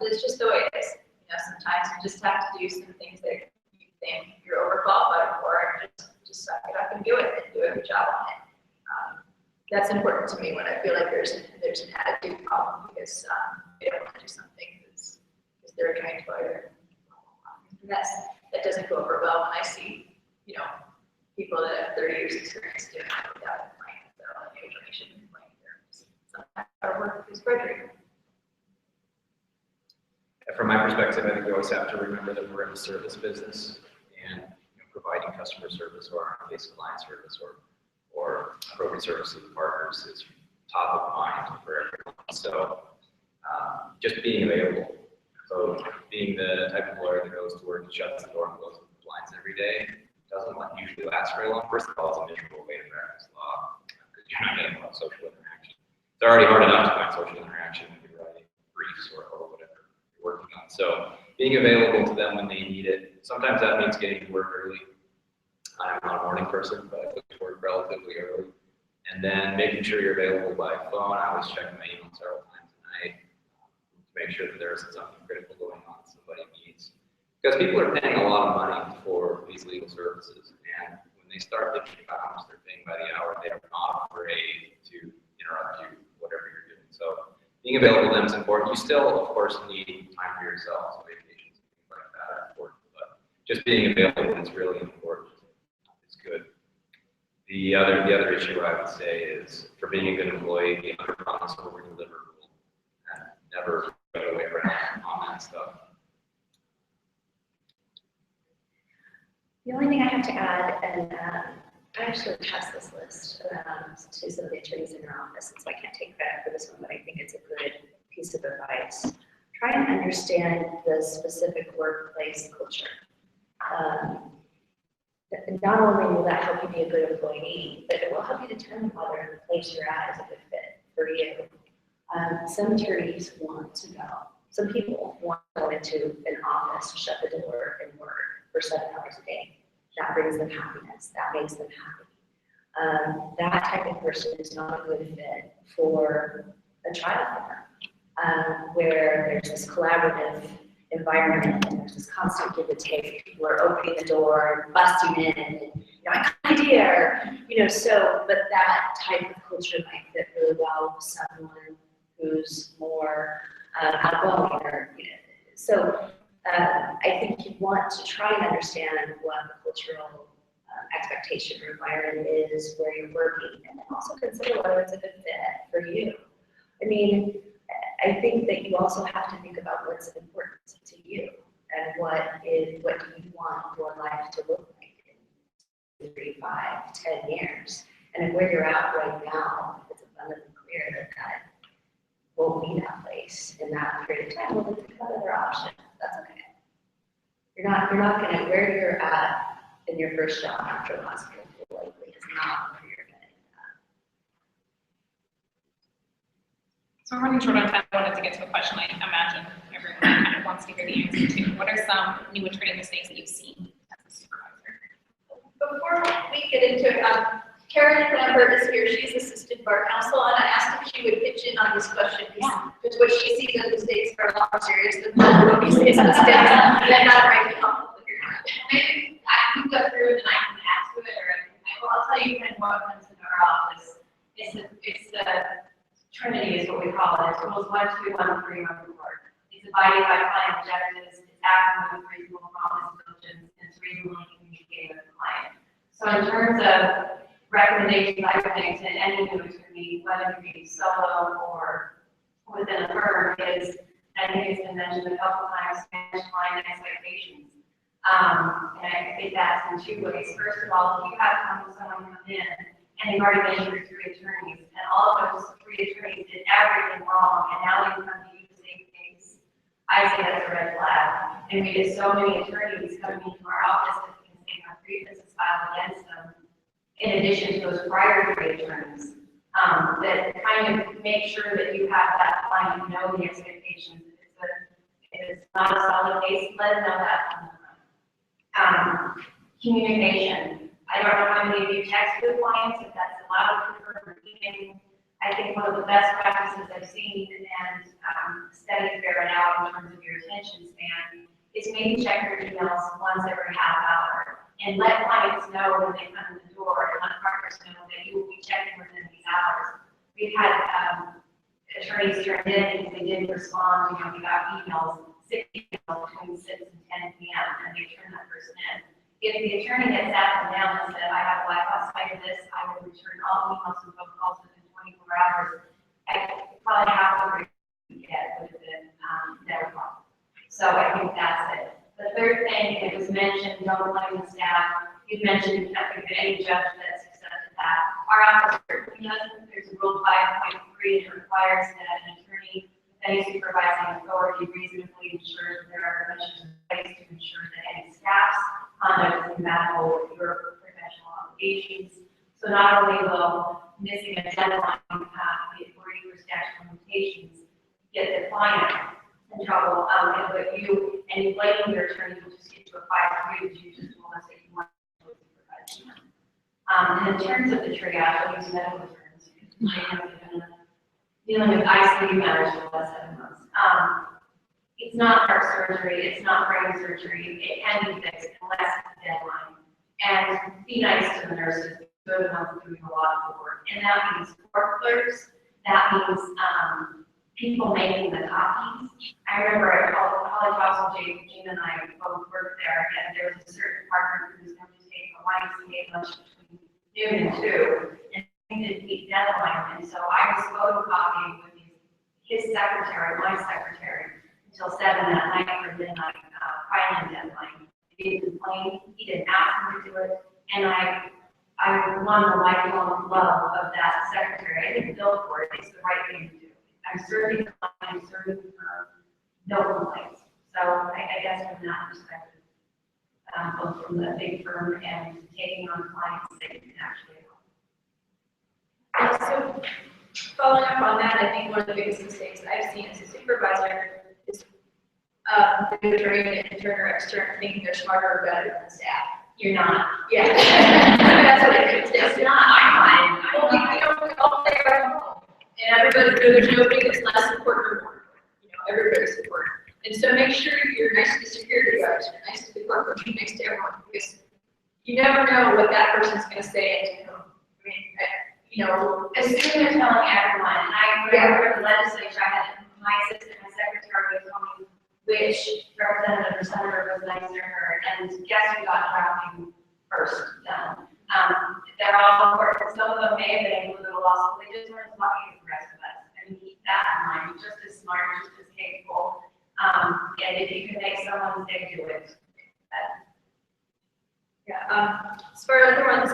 But it's just the way it is. You know, sometimes you just have to do some things that you think you're overqualified for and just suck it up and do it and do a good job on it. That's important to me when I feel like there's an attitude problem because they don't want to do something because they're trying to lawyer. That doesn't go over well when I see, you know, people that have 30 years experience doing it without complaining. So maybe I shouldn't complain. Sometimes our work is perjury. From my perspective, I think we always have to remember that we're in a service business, and providing customer service or basic client service or appropriate service to the partners is top of mind for everyone. So just being available. So being the type of lawyer that goes to work and shuts the door and closes the blinds every day doesn't usually last very long. First of all, it's a miserable way to practice law because you're not getting a lot of social interaction. It's already hard enough to find social interaction when you're writing briefs or whatever you're working on. So being available to them when they need it. Sometimes that means getting to work early. I'm not a morning person, but I go to work relatively early. And then making sure you're available by phone. I always check my email several times a night to make sure that there isn't something critical going on that somebody needs. Because people are paying a lot of money for these legal services. And when they start thinking about how much they're paying by the hour, they are not afraid to interrupt you, whatever you're doing. So being available to them is important. You still, of course, need time for yourself. So vacations and things like that are important. But just being available is really important. It's good. The other issue I would say is for being a good employee, be under promise over deliver rule, and never go away on that stuff. The only thing I have to add, and I actually passed this list to some of the attorneys in your office, and so I can't take credit for this one, but I think it's a good piece of advice. Try and understand the specific workplace culture. Not only will that help you be a good employee, but it will help you determine whether the place you're at is a good fit for you. Some attorneys want to go. Some people want to go into an office, shut the door, and work for 7 hours a day. That brings them happiness. That makes them happy. That type of person is not a good fit for a trial firm, where there's this collaborative environment and there's this constant give and take. People are opening the door and busting in and, I got an idea, but that type of culture might fit really well with someone who's more outgoing So I think you want to try and understand what the cultural expectation or environment is where you're working, and then also consider whether it's a good fit for you. I think that you also have to think about what's important to you and what do you want your life to look like in 3, 5, 10 years. And where you're at right now, it's abundantly clear that that won't be that place in that period of time. Well, then think about other options. That's okay. You're not gonna, where you're at in your first job after law school likely is not where you're gonna end up. So we're running short on time. I wanted to get to a question I imagine everyone kind of wants to hear the answer to. What are some new attorney mistakes that you've seen as a supervisor? Before we get into it, Karen Lambert is here, she's assistant bar counsel, and I asked if she would pitch in on this question, because what she sees as mistakes are a lot more serious than what we see as mistakes, and not right now. Maybe I can go through it and I can add to it, I'll tell you kind of what comes in our office. It's the Trinity is what we call it. It's rules 1, 2, 1, 3, 1, 4. It's abiding by client objectives, it's acting with reasonable promise, diligence, and it's reasonably communicating with the client. So in terms of recommendations I would make to any new attorney, whether it be solo or within a firm, is, I think it's been mentioned a couple times, manage client expectations. And I think that's in two ways. First of all, if you have someone come in and they've already been through 3 attorneys, and all of those 3 attorneys did everything wrong, and now they come to you the same case, I say that's a red flag. And we get so many attorneys coming into our office because they have grievances filed against them, in addition to those prior 3 attorneys, that kind of make sure that you have that client know the expectations. If it's not a solid case, let them know that from the front. Communication. I don't know how many of you text with clients, if that's allowed for email. I think one of the best practices I've seen, and studies bear it out in terms of your attention span, is maybe check your emails once every half hour. And let clients know when they come in the door, and let partners know that you will be checking within these hours. We've had attorneys turned in because they didn't respond, we got emails, 6 emails between 6 and 10 p.m., and they turned that person in. If the attorney had sat them down and said, I have Black Box site of this, I will return all emails and phone calls within 24 hours, probably half of the get would have been their problem. So I think that's it. The third thing, it was mentioned, don't blame the staff. You mentioned any judge that's accepted that. Our office, there's a rule 5.3, and it requires that an attorney, any supervising authority, reasonably ensures there are measures in place to ensure that any staff's conduct is compatible with your professional obligations. So not only will missing a deadline be for statute of limitations get the client in trouble, but you and you blame your attorney will just get to a 5.3 because you just told us that you want to supervise them. And in terms of the triage, I'll use medical terms because I have been dealing with ICU matters for the last 7 months. It's not heart surgery, it's not brain surgery, it can be fixed unless it's a deadline. And be nice to the nurses, they're the ones doing a lot of the work. And that means court clerks, that means people making the copies. I remember at College Hospital, Gina and I both worked there, and there was a certain partner who was going to take a YMCA lunch between noon and 2, and he didn't meet deadline, and so I was photocopying with his secretary, my secretary, until 7 that night for midnight filing deadline. He didn't complain, he didn't ask me to do it, and I won the lifelong love of that secretary. I didn't bill for it, it's the right thing to do. I'm serving the client, I'm serving no complaints. So I guess from that perspective, both from the big firm and taking on clients that you can actually help. So following up on that, I think one of the biggest mistakes I've seen as a supervisor is the attorney and intern or extern thinking they're smarter or better than the staff. You're not. Yeah. That's what it is. It's not. I'm fine. Well, we all play our own role. And everybody, there's nobody that's less important or more. Everybody's important. And so make sure you're nice to the security guards, you're nice to the clerk, you're nice to everyone, because you never know what that person's going to say. And, I mean, As soon as they're telling everyone, and I remember the legislature, I had my assistant, my secretary would tell me which representative or senator was nice to her, and guess who got drafting first done. They're all important. Some of them may have been able to go to law school, they just weren't as lucky as the rest of us. I mean, keep that in mind, just as smart, just as capable. And if you can make someone say do it. yeah. As far as other ones,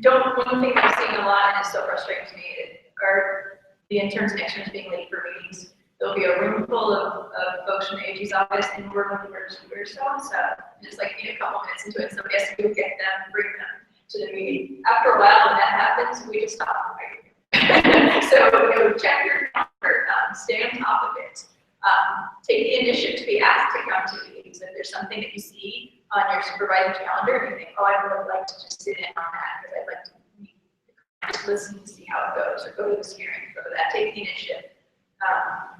one thing I'm seeing a lot, and it's so frustrating to me, are the interns and externs being late for meetings. There'll be a room full of folks from the AG's office, and we're looking for we're so and it's like in a couple minutes into it, somebody has to go get them, bring them to the meeting. After a while, when that happens, we just stop fighting. So, check your calendar, stay on top of it. Take the initiative to be asked to come to meetings. If there's something that you see on your supervisor's calendar, and you think, oh, I'd really like to just sit in on that, because I'd like to meet, just listen to see how it goes, or go to the steering, go to that, take the initiative.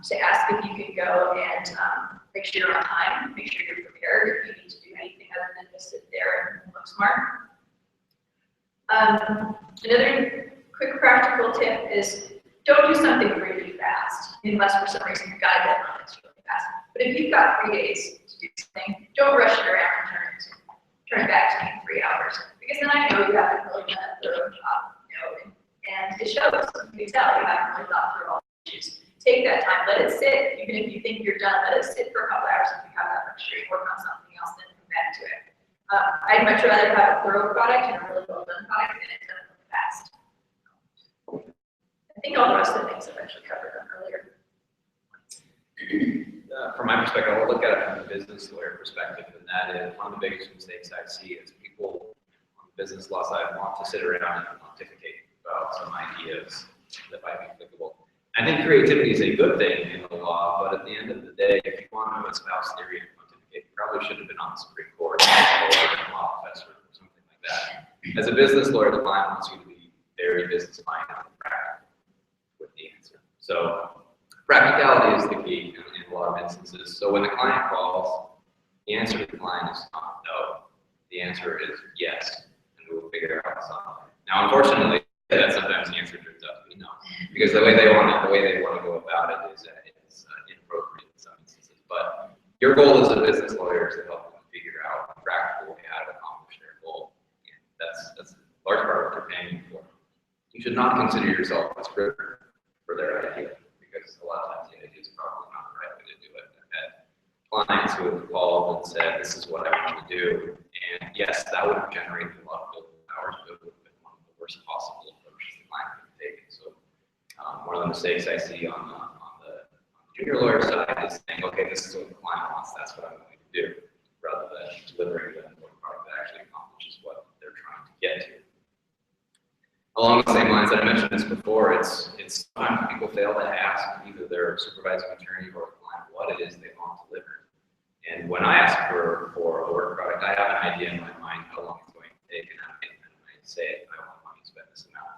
To ask if you can go and make sure you're on time, make sure you're prepared if you need to do anything other than just sit there and look smart. Another quick practical tip is don't do something really fast, unless for some reason you've got a deadline that's really fast. But if you've got 3 days to do something, don't rush it around and turn it back to me in 3 hours, because then I know you haven't really done a thorough job, and it shows. You can tell you haven't really thought through all the issues. Take that time, let it sit. Even if you think you're done, let it sit for a couple hours. If you have that luxury, work on something else, then come back to it. I'd much rather have a thorough product and a really well done product than it done fast. I think all the rest of the things I've actually covered them earlier. From my perspective, I'll look at it from the business lawyer perspective, and that is one of the biggest mistakes I see is people on the business law side want to sit around and pontificate about some ideas that might be applicable. I think creativity is a good thing in the law, but at the end of the day, if you want to espouse theory and pontificate, you probably should have been on the Supreme Court or a law professor or something like that. As a business lawyer, the client wants you to be very business-minded and practical with the answer. So practicality is the key in a lot of instances. So when the client calls, the answer to the client is not no. The answer is yes, and we will figure out something. Now, unfortunately, that sometimes the answer turns out to be no, because the way they want to go about it is inappropriate in some instances. But your goal as a business lawyer is to help them figure out a practical way how to accomplish their goal. And that's a large part of what they're paying you for. You should not consider yourself a scrivener for their idea, because a lot of times the idea is probably not the right way to do it. I've had clients who have called and said, "This is what I want to do," and yes, that would have generated a lot of hours, but it would have been one of the worst possible approaches the client could have taken. So one of the mistakes I see on the junior lawyer side is saying, "Okay, this is what the client wants. That's what I'm going to do," rather than delivering the product that actually accomplishes what they're trying to get to. Along the same lines that I mentioned this before, it's sometimes people fail to ask either their supervising attorney or the client what it is they want delivered. And when I ask for a work product, I have an idea in my mind how long it's going to take, and I say, I want money to spend this amount.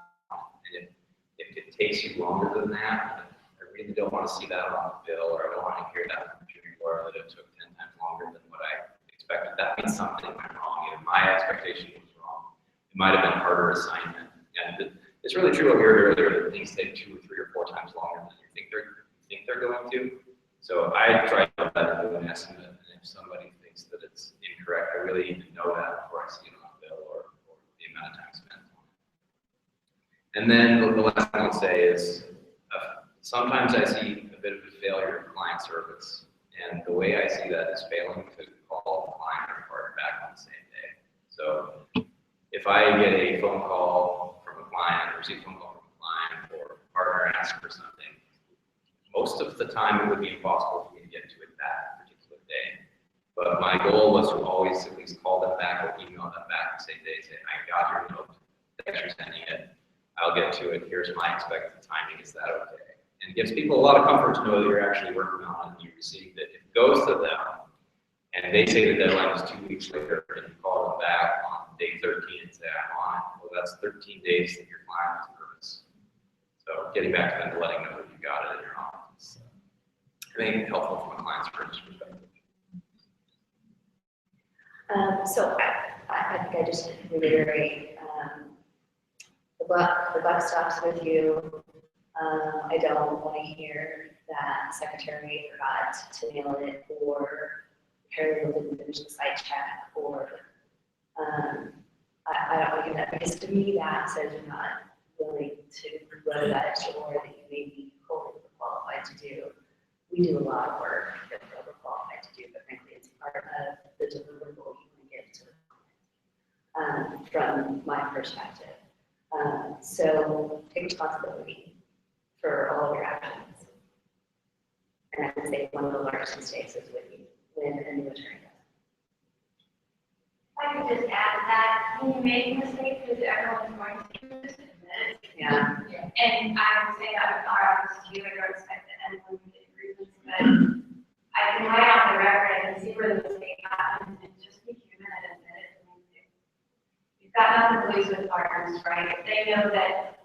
And if it takes you longer than that, I really don't want to see that on the bill, or I don't want to hear that from the junior lawyer that it took 10 times longer than what I expected. That means something went wrong. Either my expectation was wrong. It might have been a harder assignment. And it's really true what we heard earlier, that things take 2 or 3 or 4 times longer than you think they're going to. So I try to do an estimate, and if somebody thinks that it's incorrect, I really need to know that before I see it on the bill or the amount of time spent on it. And then the last thing I'll say is sometimes I see a bit of a failure in client service, and the way I see that is failing to call the client or partner back on the same day. So if I get a phone call from a client, or receive a phone call from a client, or a partner asks for something, most of the time it would be impossible for me to get to it that particular day. But my goal was to always at least call them back or email them back the same day, say, I got your note, thanks for sending it, I'll get to it, here's my expected timing, is that okay? And it gives people a lot of comfort to know that you're actually working on it and you received it. If it goes to them, and they say the deadline is 2 weeks later, and you call them back on day 13 and say, I'm on it, well, that's 13 days that your client was nervous. So getting back to them and letting them know that you got it in your office. I think helpful from a client's perspective. So I think I just reiterate, the buck stops with you. I don't want to hear that secretary forgot to mail it, or paralegal didn't finish the site check, or I don't want to hear that, because to me that says you're not willing to go that extra mile that you may be overqualified to do. We do a lot of work that we're overqualified to do, but frankly, it's part of the deliverable you want to give to the client, from my perspective. So take responsibility for all of your actions. And I would say one of the largest mistakes is when a new attorney does. I could just add to that, when you make mistakes, because everyone's going to just admit it. Yeah. And I would say that with our office, you would expect that anyone would get reasons, but I can write on the record and see where the mistake happened and just be human and admit it. You've got nothing to lose with partners, right? If they know that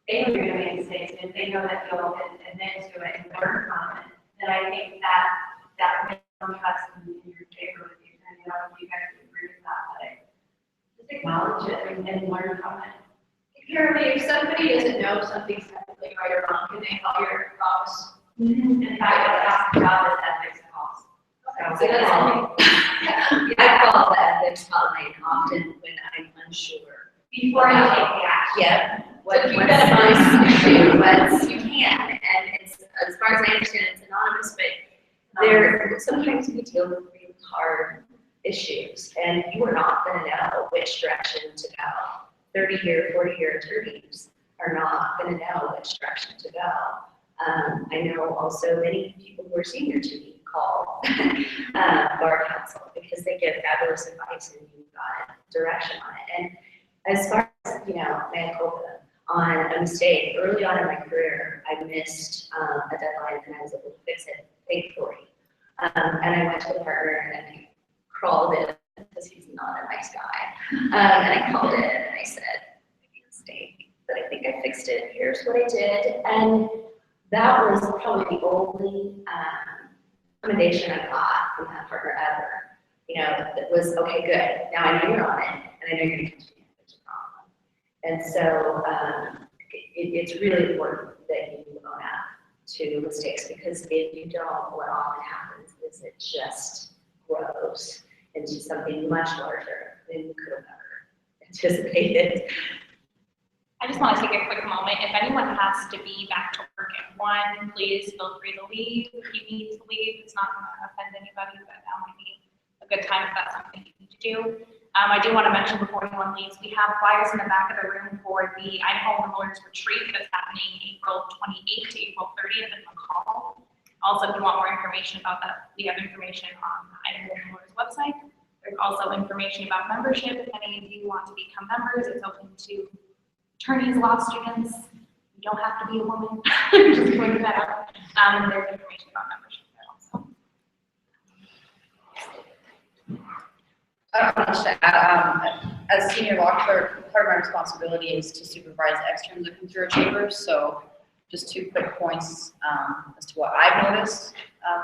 they know you're gonna make mistakes, and if they know that you'll admit to it and learn from it, then I think that makes them trust in your favor with you. And you know, if you guys agree with that, like, just acknowledge it and learn from it. Apparently, if somebody doesn't know something's technically right or wrong, can they call your office? In fact, that's the job is ethics calls. So that's something. I call the ethics hotline often when I'm unsure. Before you take the action. Yeah, what's keep the that in mind. first issue, what's, you can, and it's, as far as I understand, it's anonymous, but there, sometimes we deal with really hard issues, and you are not gonna know which direction to go. 30-year, 40-year attorneys are not gonna know which direction to go. I know also many people who are senior to me call bar counsel because they give fabulous advice and you've got direction on it. And as far as, you know, mea culpa, on a mistake, early on in my career, I missed a deadline and I was able to fix it, thankfully. And I went to the partner and I crawled in, because he's not a nice guy. And I called in and I said, I made a mistake, but I think I fixed it. Here's what I did. And that was probably the only recommendation I got from that partner ever. You know, that was, okay, good. Now I know you're on it, and I know you're going to continue to fix the problem. And so it's really important that you own up to mistakes, because if you don't, what often happens is it just grows into something much larger than you could have ever anticipated. I just want to take a quick moment. If anyone has to be back to work at 1, please feel free to leave. If you need to leave, it's not going to offend anybody, but that might be a good time if that's something you need to do. I do want to mention before anyone leaves, we have flyers in the back of the room for the Idaho Women Lawyers Retreat that's happening April 28th to April 30th in McCall. Also, if you want more information about that, we have information on the Idaho Women Lawyers website. There's also information about membership. If any of you want to become members, it's open to attorneys, law students. You don't have to be a woman. Just pointing that out. And there's information about membership there also. I don't know much to add. As senior law clerk, part of my responsibility is to supervise externs looking through our chambers. So just 2 quick points as to what I've noticed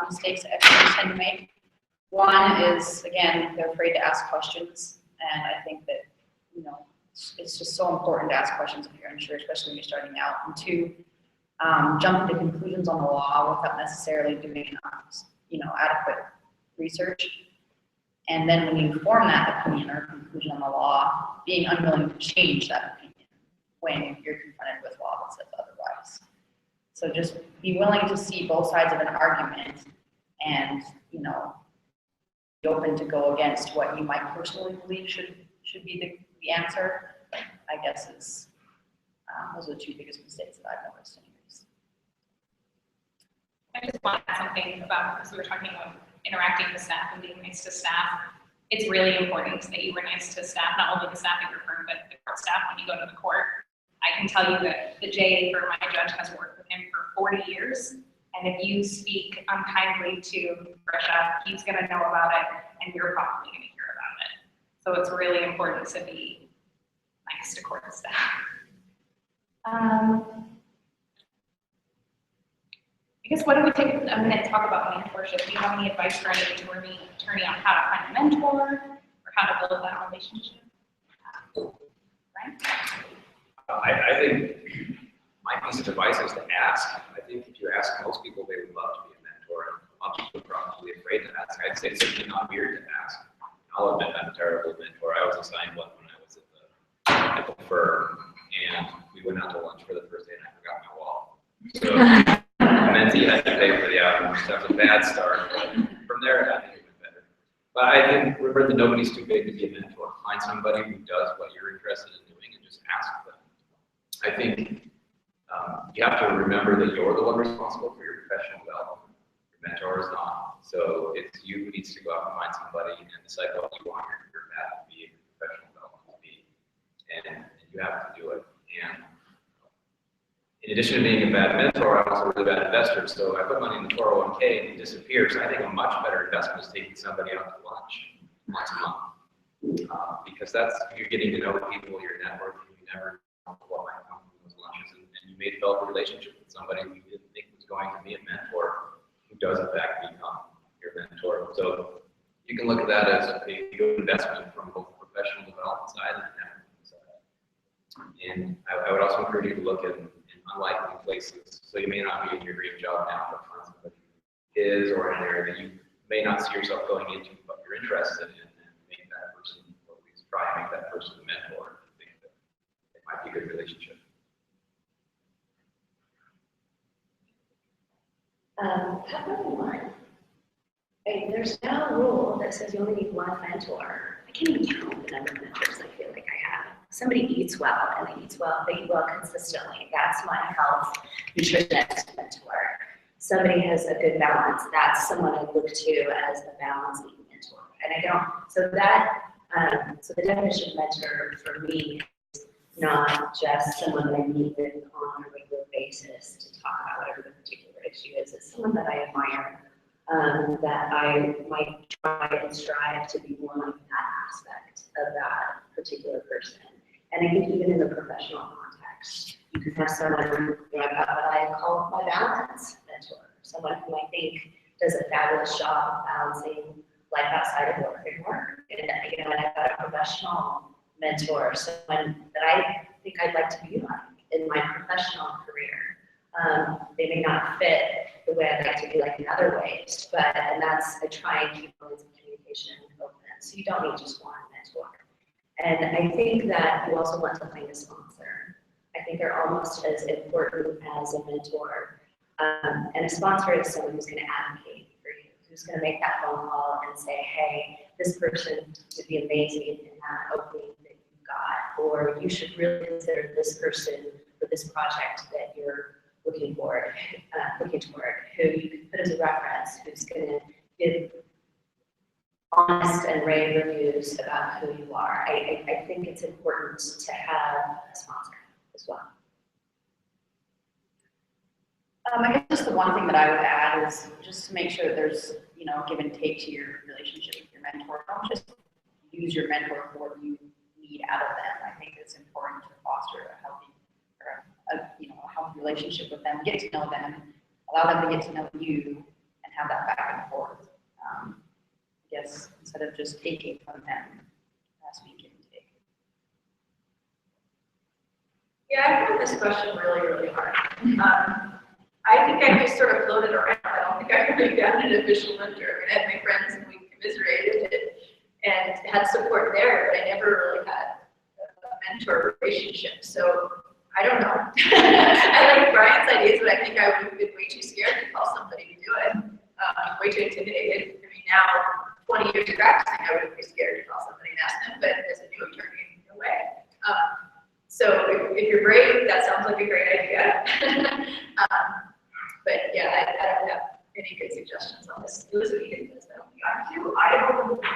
mistakes that externs tend to make. One is, again, they're afraid to ask questions. And I think that, you know, it's just so important to ask questions if you're unsure, especially when you're starting out. And 2, jump into conclusions on the law without necessarily doing, you know, adequate research. And then when you form that opinion or conclusion on the law, being unwilling to change that opinion when you're confronted with law that says otherwise. So just be willing to see both sides of an argument and, you know, be open to go against what you might personally believe should be the answer, I guess, is those are the 2 biggest mistakes that I've noticed anyways. I just want to add something about, because we were talking about interacting with staff and being nice to staff. It's really important that you were nice to staff, not only the staff at your firm, but the court staff when you go to the court. I can tell you that the JA for my judge has worked with him for 40 years. And if you speak unkindly to Trisha, he's going to know about it, and you're probably going to hear about it. So it's really important to be nice to court staff. I guess why don't we take a minute to talk about mentorship? Do you have any advice for any attorney on how to find a mentor or how to build that relationship? Right? I think my piece of advice is to ask. I think if you ask most people, they would love to be a mentor. Most people are probably afraid to ask. I'd say it's certainly not weird to ask. I'll admit I'm a terrible mentor. I was assigned one when I was at the firm, and we went out to lunch for the first day, and I forgot my wallet. So the mentee had to pay for the outing. That was a bad start. But from there, I think it went better. But I think remember that nobody's too big to be a mentor. Find somebody who does what you're interested in doing, and just ask them. I think you have to remember that you're the one responsible for your professional development. Your mentor is not. So it's you who needs to go out and find somebody and decide what you want your path to be, your professional development to be. And you have to do it. And in addition to being a bad mentor, I'm also a really bad investor. So I put money in the 401k and it disappears. I think a much better investment is taking somebody out to lunch once a month. Because you're getting to know people, your network, and you never know what might come from those lunches. And you may develop a relationship with somebody who you didn't think was going to be a mentor, who does in fact become your mentor. So you can look at that as a good investment from both the professional development side and the networking side. And I would also encourage you to look at unlikely places. So you may not be in your dream job now, but find somebody who is, or an area that you may not see yourself going into, but you're interested in, and make that person, or at least try and make that person a mentor. I think that it might be a good relationship. How about one? Hey, there's now a rule that says you only need one mentor. I can't even count the number of mentors I feel like I have. Somebody eats well, and they eat well consistently. That's my health nutritionist mentor. Somebody has a good balance. That's someone I look to as a balancing mentor. And I don't, so the definition of mentor for me is not just someone that I meet with on a regular basis to talk about whatever the particular issue is. It's someone that I admire, that I might try and strive to be more like that aspect of that particular person. And I think even in the professional context, you can have someone who I've got what I call my balance mentor, someone who I think does a fabulous job of balancing life outside of work and work. And I've got a professional mentor, someone that I think I'd like to be like in my professional career. They may not fit the way I'd like to be like in other ways, I try and keep lines of communication open. So you don't need just one mentor. And I think that you also want to find a sponsor. I think they're almost as important as a mentor. And a sponsor is someone who's going to advocate for you, who's going to make that phone call and say, hey, this person would be amazing in that opening that you've got, or you should really consider this person for this project that you're looking toward, who you can put as a reference, who's going to give honest and rave reviews about who you are. I think it's important to have a sponsor as well. I guess just the one thing that I would add is just to make sure that there's, give and take to your relationship with your mentor. Don't just use your mentor for what you need out of them. I think it's important to foster a healthy, a healthy relationship with them, get to know them, allow them to get to know you, and have that back and forth. I guess instead of just taking from them, it has to be give and take. Yeah, I found this question really, really hard. I think I just sort of floated around. I don't think I really got an official mentor. I had my friends and we commiserated it and had support there, but I never really had a mentor relationship. So I don't know. I like Brian's ideas, but I think I would have been way too scared to call somebody to do it. Way too intimidated. I mean, now 20 years of practicing, I would be scared to call somebody and ask them, but as a new attorney, no way. So if you're brave, that sounds like a great idea. But yeah, I don't have any good suggestions on this. Elizabeth does though. I don't know if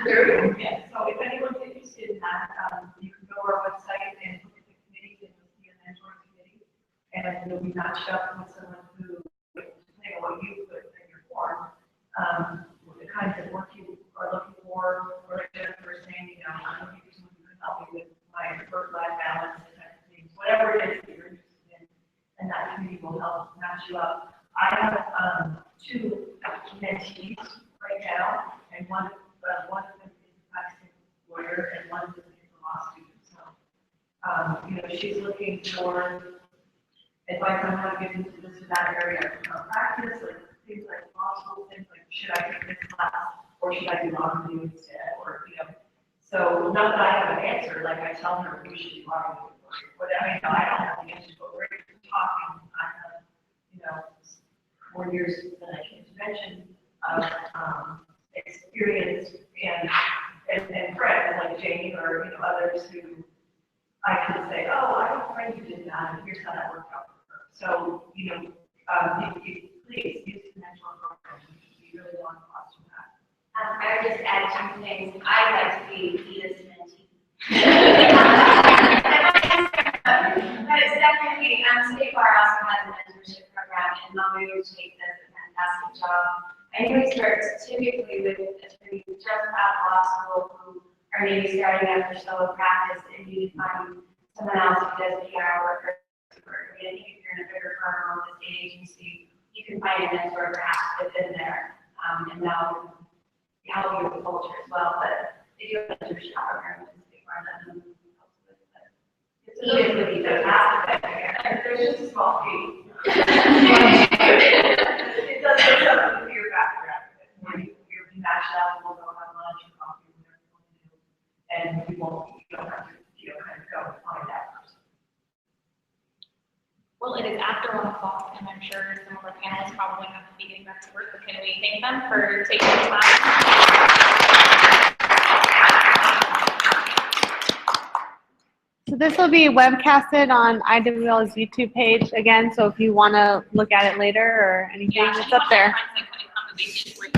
There we go. yeah, so if anyone's interested in that, you can go to our website and look at the committees and you'll see a mentoring committee. And you'll be matched up with someone who, depending on what you put in your form, the kinds of work you are looking for, or Jennifer is saying, I'm looking for someone who can help me with my work-life balance, and kind of things, whatever it is that you're interested in, and that committee will help match you up. I have 2 mentees right now, and one of them is a practicing lawyer, and one of them is a law student. So, she's looking for advice on how to get into this or that area of practice, like things like law school, things like should I take this class or should I do law review instead, or So not that I have an answer, like I tell her who should be law review, but I don't have the answer, but we're talking. I have 4 years that I can mention of experience and friends like Jamie or others who I can say, So, you know, please use the mentor program. We really want to foster that. I would just add two things. I'd like to be Edith's mentee. But it's definitely, State Bar also has a mentorship program, and Mommy Jake does a fantastic job. I know he starts typically with attorneys just out of law school who are maybe starting out their solo practice, and you find someone else who does PR work or I think if you're in a bigger firm or with the agency, you can find a mentor perhaps within there, and now help you with the culture as well. But they do have a mentorship program in State Bar that helps with it. It's even with the fantastic. There's just a small fee. It does get something for your background. You're matched up, we'll go have lunch or coffee, whatever you want to do. And you don't have to, kind of go and find that person. Well, it is after 1 o'clock, and I'm sure some of our panelists probably have to be getting back to work, but can we thank them for taking the time? So this will be webcasted on IWL's YouTube page again, so if you want to look at it later or anything, Yeah, it's up there. anyone that finds, like, conversations where you